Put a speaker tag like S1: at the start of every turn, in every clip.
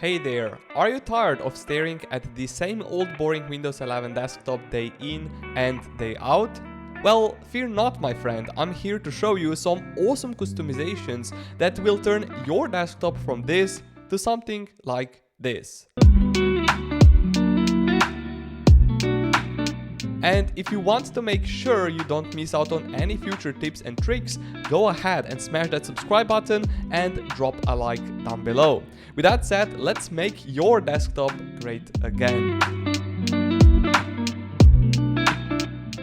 S1: Hey there, are you tired of staring at the same old boring Windows 11 desktop day in and day out? Well, fear not my friend, I'm here to show you some awesome customizations that will turn your desktop from this to something like this. And if you want to make sure you don't miss out on any future tips and tricks, go ahead and smash that subscribe button and drop a like down below. With that said, let's make your desktop great again.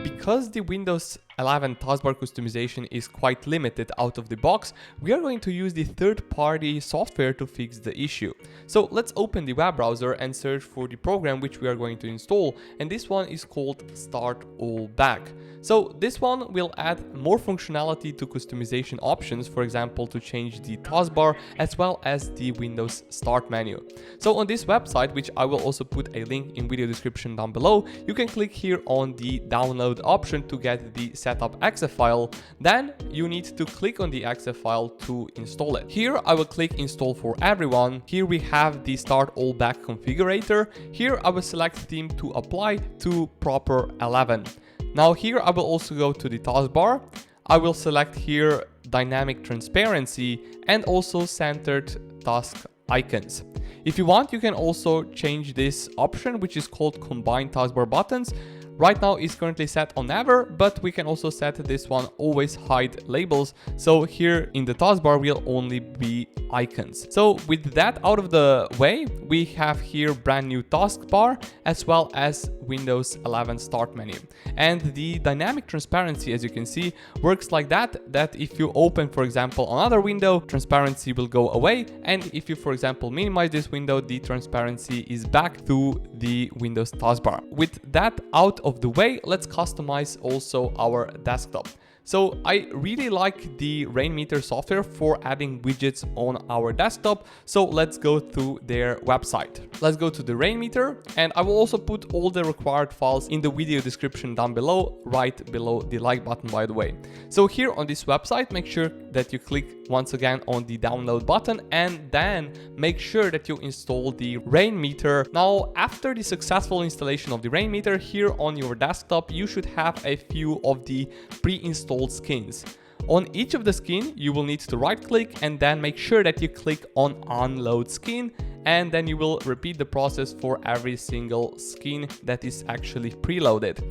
S1: Because the Windows 11 taskbar customization is quite limited out of the box, we are going to use the third-party software to fix the issue. So let's open the web browser and search for the program which we are going to install, and this one is called StartAllBack. So this one will add more functionality to customization options, for example to change the taskbar as well as the Windows Start menu. So on this website, which I will also put a link in video description down below, you can click here on the download option to get the setup exe file. Then you need to click on the exe file to install it. Here I will click install for everyone. Here we have the StartAllBack configurator. Here I will select theme to apply to proper 11. Now here I will also go to the taskbar. I will select here dynamic transparency and also centered task icons. If you want, you can also change this option, which is called combine taskbar buttons. Right now it's currently set on never, but we can also set this one always hide labels. So here in the taskbar will only be icons. So with that out of the way, we have here brand new taskbar as well as Windows 11 start menu. And the dynamic transparency, as you can see, works like that if you open, for example, another window, transparency will go away. And if you, for example, minimize this window, the transparency is back to the Windows taskbar. With that out of the way, let's customize also our desktop. So I really like the Rainmeter software for adding widgets on our desktop. So let's go to their website. Let's go to the Rainmeter, and I will also put all the required files in the video description down below, right below the like button, by the way. So here on this website, make sure that you click once again on the download button and then make sure that you install the Rainmeter. Now, after the successful installation of the Rainmeter here on your desktop, you should have a few of the pre-installed skins. On each of the skin, you will need to right click and then make sure that you click on unload skin, and then you will repeat the process for every single skin that is actually preloaded.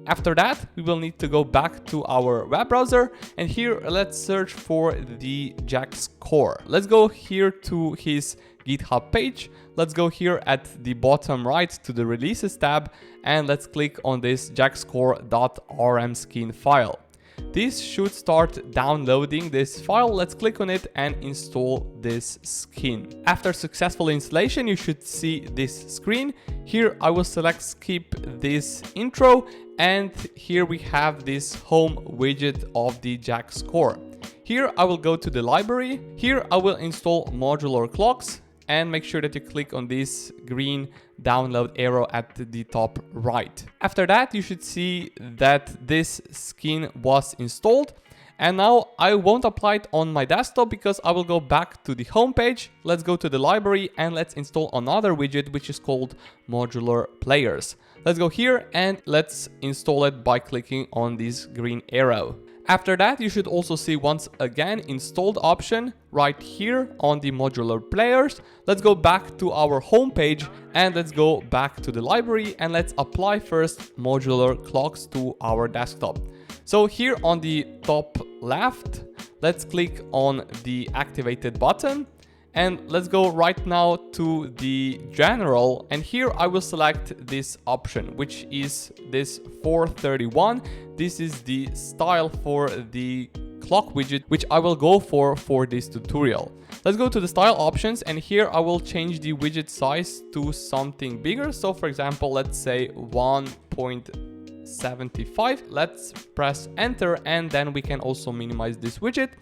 S1: After that, we will need to go back to our web browser, and here let's search for the JaxCore. Let's go here to his GitHub page. Let's go here at the bottom right to the releases tab, and let's click on this jaxcore.rm skin file. This should start downloading this file. Let's click on it and install this skin. After successful installation, you should see this screen. Here I will select skip this intro, and here we have this home widget of the JaxCore. Here I will go to the library. Here I will install modular clocks, and make sure that you click on this green download arrow at the top right. After that, you should see that this skin was installed. And now I won't apply it on my desktop because I will go back to the home page. Let's go to the library and let's install another widget, which is called modular players. Let's go here and let's install it by clicking on this green arrow. After that, you should also see once again installed option right here on the modular players. Let's go back to our home page and let's go back to the library and let's apply first modular clocks to our desktop. So here on the top left, let's click on the activated button. And let's go right now to the general, and here I will select this option, which is this 431. This is the style for the clock widget, which I will go for this tutorial. Let's go to the style options, and here I will change the widget size to something bigger. So for example, let's say 1.75. Let's press enter, and then we can also minimize this widget.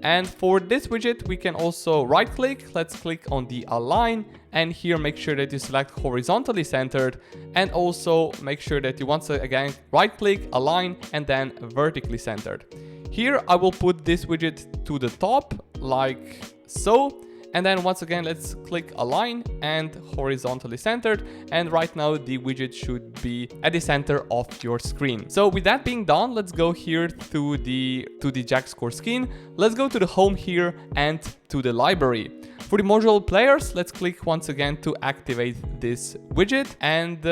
S1: And for this widget, we can also right click. Let's click on the align, and here make sure that you select horizontally centered, and also make sure that you once again right click, align, and then vertically centered. Here I will put this widget to the top like so, And then once again, let's click align and horizontally centered. And right now the widget should be at the center of your screen. So with that being done, let's go here to the JaxCore skin. Let's go to the home here and to the library. For the module players, let's click once again to activate this widget. And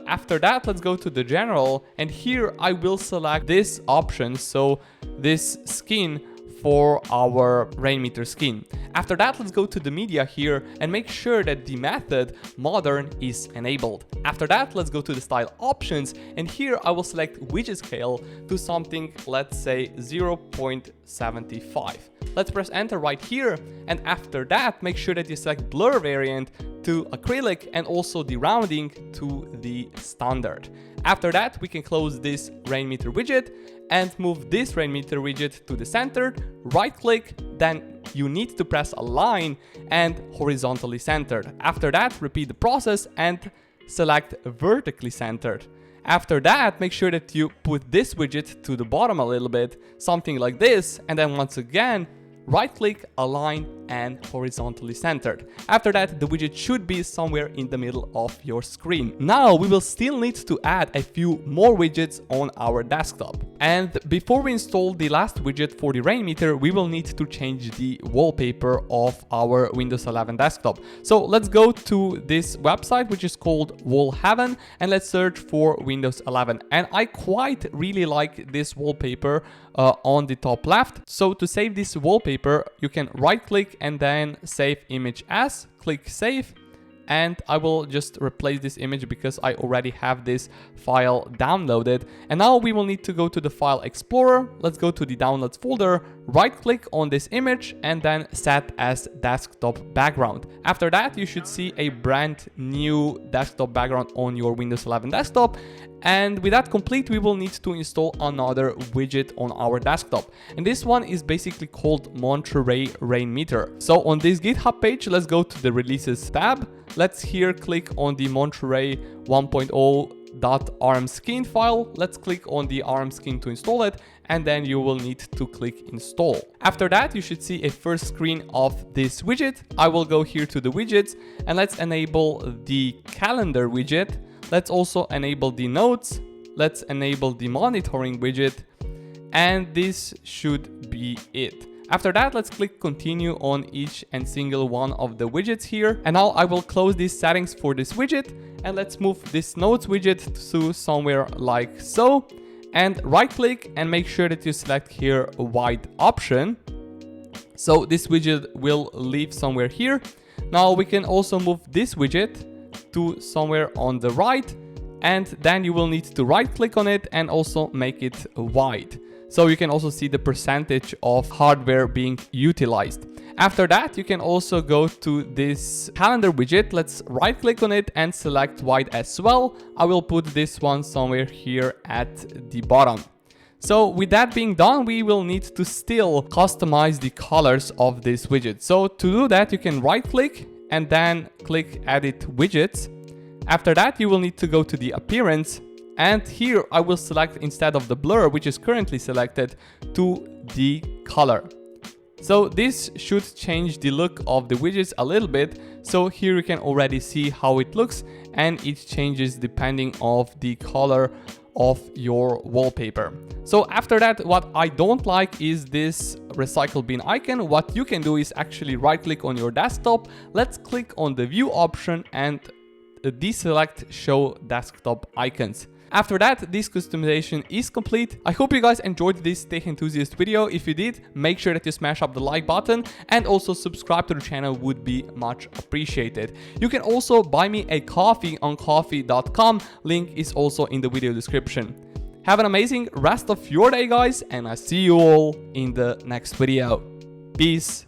S1: after that, let's go to the general. And here I will select this option. So this skin for our Rainmeter skin. After that, let's go to the media here and make sure that the method modern is enabled. After that, let's go to the style options, and here I will select widget scale to something, let's say 0.75. Let's press enter right here, and after that, make sure that you select blur variant to acrylic and also the rounding to the standard. After that, we can close this Rainmeter widget and move this Rainmeter widget to the center, right click, then you need to press align and horizontally centered. After that, repeat the process and select vertically centered. After that, make sure that you put this widget to the bottom a little bit, something like this, and then once again, right click, align and horizontally centered. After that, the widget should be somewhere in the middle of your screen. Now we will still need to add a few more widgets on our desktop. And before we install the last widget for the Rainmeter, we will need to change the wallpaper of our Windows 11 desktop. So let's go to this website, which is called Wallheaven, and let's search for Windows 11. And I quite really like this wallpaper on the top left. So to save this wallpaper, you can right click and then save image as, click save, and I will just replace this image because I already have this file downloaded. And now we will need to go to the file explorer. Let's go to the downloads folder, right click on this image and then set as desktop background. After that, you should see a brand new desktop background on your Windows 11 desktop. And with that complete, we will need to install another widget on our desktop. And this one is basically called Monterey Rainmeter. So on this GitHub page, let's go to the releases tab. Let's here click on the Monterey 1.0.rm skin file. Let's click on the rm skin to install it, and then you will need to click install. After that, you should see a first screen of this widget. I will go here to the widgets and let's enable the calendar widget. Let's also enable the notes. Let's enable the monitoring widget, and this should be it. After that, let's click continue on each and single one of the widgets here. And now I will close these settings for this widget, and let's move this notes widget to somewhere like so. And right click and make sure that you select here a white option. So this widget will live somewhere here. Now we can also move this widget to somewhere on the right, and then you will need to right click on it and also make it white. So you can also see the percentage of hardware being utilized. After that, you can also go to this calendar widget. Let's right click on it and select white as well. I will put this one somewhere here at the bottom. So with that being done, we will need to still customize the colors of this widget. So to do that, you can right click and then click edit widgets. After that, you will need to go to the appearance, and here I will select, instead of the blur, which is currently selected, to the color. So this should change the look of the widgets a little bit. So here you can already see how it looks, and it changes depending on the color of your wallpaper. So after that, what I don't like is this recycle bin icon. What you can do is actually right click on your desktop. Let's click on the view option and deselect show desktop icons. After that, this customization is complete. I hope you guys enjoyed this tech enthusiast video. If you did, make sure that you smash up the like button and also subscribe to the channel would be much appreciated. You can also buy me a coffee on ko-fi.com. Link is also in the video description. Have an amazing rest of your day, guys, and I see you all in the next video. Peace.